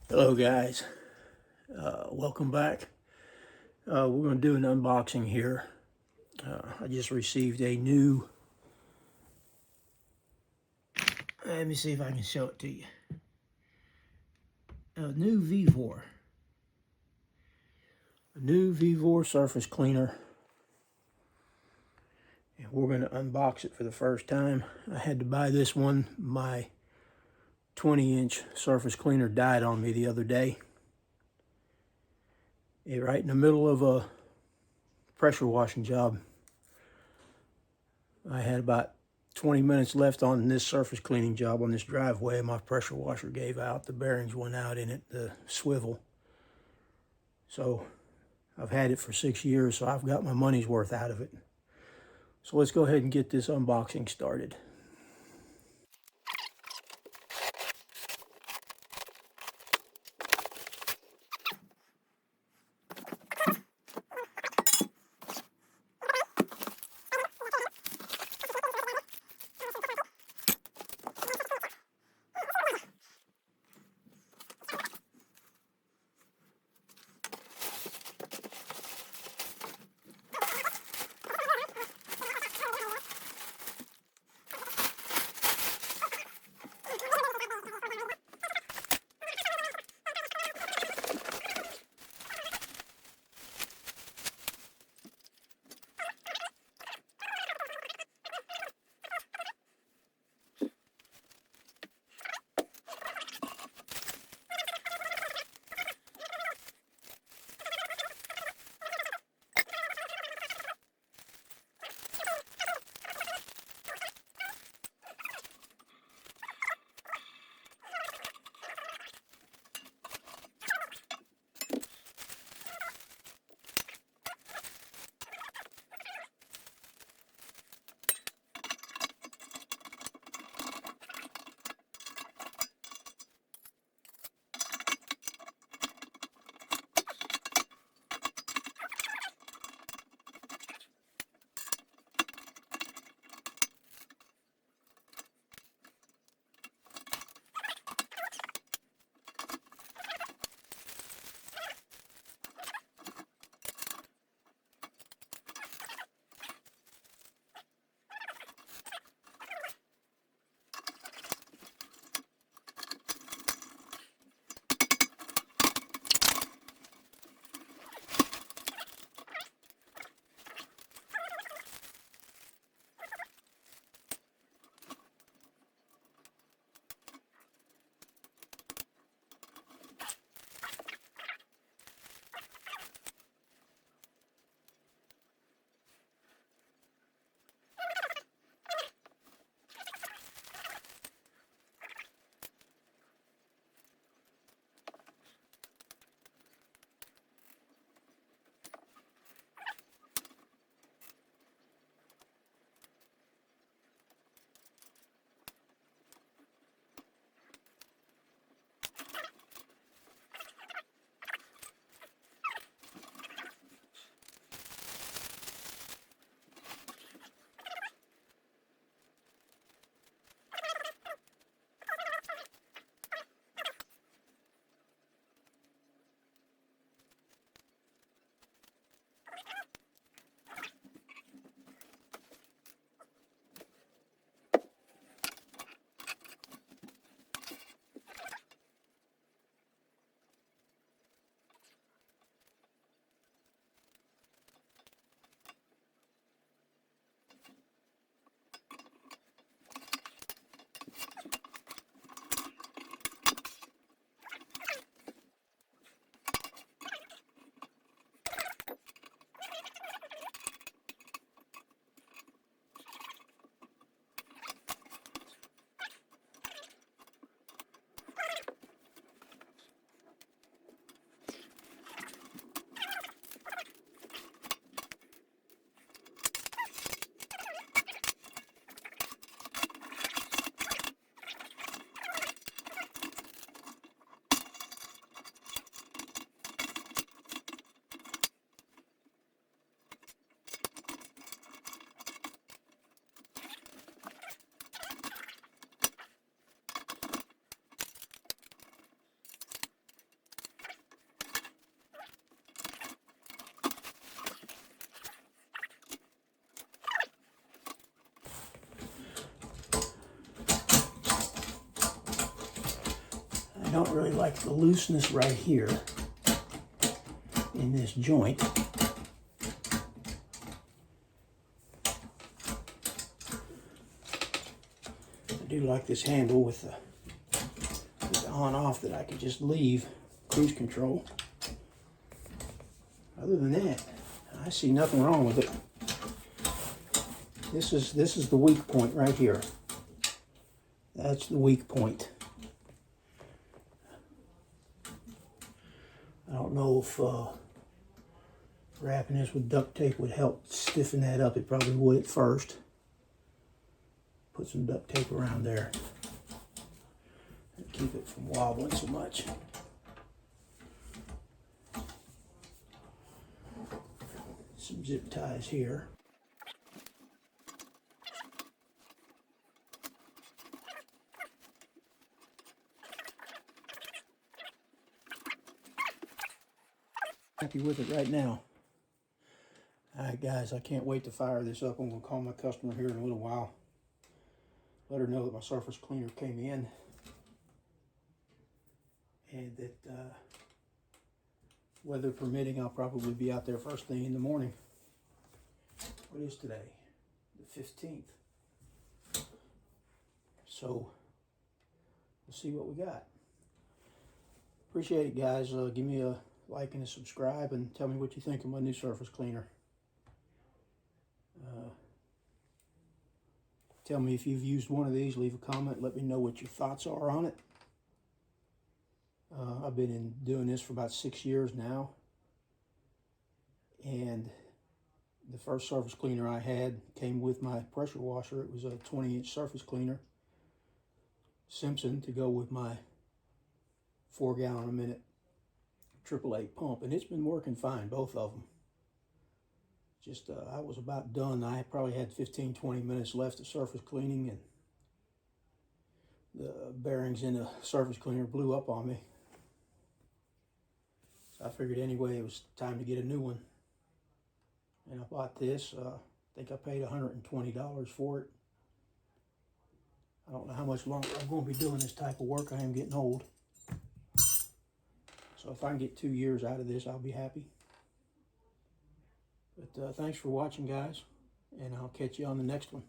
Hello guys, welcome back. We're going to do an unboxing here. I just received a new, let me see if I can show it to you, a new V4 surface cleaner. And we're going to unbox it for the first time. I had to buy this one. My 20-inch surface cleaner died on me the other day. Right in the middle of a pressure washing job. I had about 20 minutes left on this surface cleaning job on this driveway. My pressure washer gave out. The bearings went out in it, the swivel. So I've had it for 6 years, so I've got my money's worth out of it. So let's go ahead and get this unboxing started. don't really like the looseness right here in this joint. I do like this handle with the on-off that I can just leave cruise control. Other than that, I see nothing wrong with it. This is the weak point right here. That's the weak point. I don't know if wrapping this with duct tape would help stiffen that up. It probably would at first. Put some duct tape around there and keep it from wobbling so much. Some zip ties here. Happy with it right now. Alright guys, I can't wait to fire this up. I'm going to call my customer here in a little while. Let her know that my surface cleaner came in. And that weather permitting, I'll probably be out there first thing in the morning. What is today? The 15th. So, we'll see what we got. Appreciate it guys. Give me a like and a subscribe and tell me what you think of my new surface cleaner. Tell me if you've used one of these. Leave a comment. Let me know what your thoughts are on it. I've been doing this for about 6 years now. And the first surface cleaner I had came with my pressure washer. It was a 20-inch surface cleaner. Simpson to go with my 4 gallon a minute 888 pump. And it's been working fine, both of them. Just, I was about done. I probably had 15-20 minutes left of surface cleaning, and the bearings in the surface cleaner blew up on me. So I figured anyway it was time to get a new one. And I bought this. I think I paid $120 for it. I don't know how much longer I'm going to be doing this type of work. I am getting old. So if I can get 2 years out of this, I'll be happy. But thanks for watching, guys, and I'll catch you on the next one.